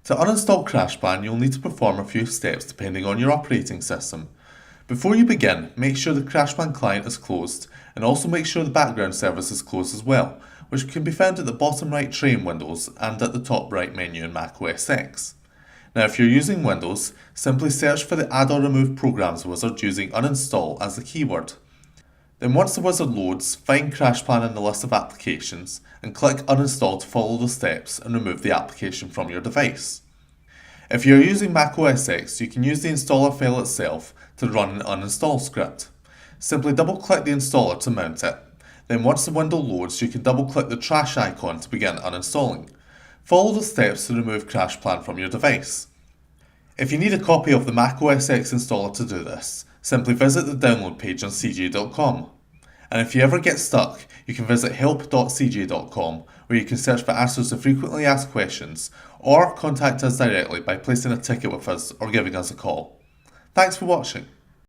To uninstall CrashPlan, you'll need to perform a few steps depending on your operating system. Before you begin, make sure the CrashPlan client is closed, and also make sure the background service is closed as well, which can be found at the bottom right tray in Windows and at the top right menu in Mac OS X. Now if you're using Windows, simply search for the Add or Remove Programs wizard using uninstall as the keyword. Then once the wizard loads, find CrashPlan in the list of applications and click uninstall to follow the steps and remove the application from your device. If you're using Mac OS X, you can use the installer file itself to run an uninstall script. Simply double click the installer to mount it. Then once the window loads, you can double click the trash icon to begin uninstalling. Follow the steps to remove CrashPlan from your device. If you need a copy of the Mac OS X installer to do this, simply visit the download page on CeeJay.com. And if you ever get stuck, you can visit help.ceejay.com, where you can search for answers to frequently asked questions, or contact us directly by placing a ticket with us or giving us a call. Thanks for watching.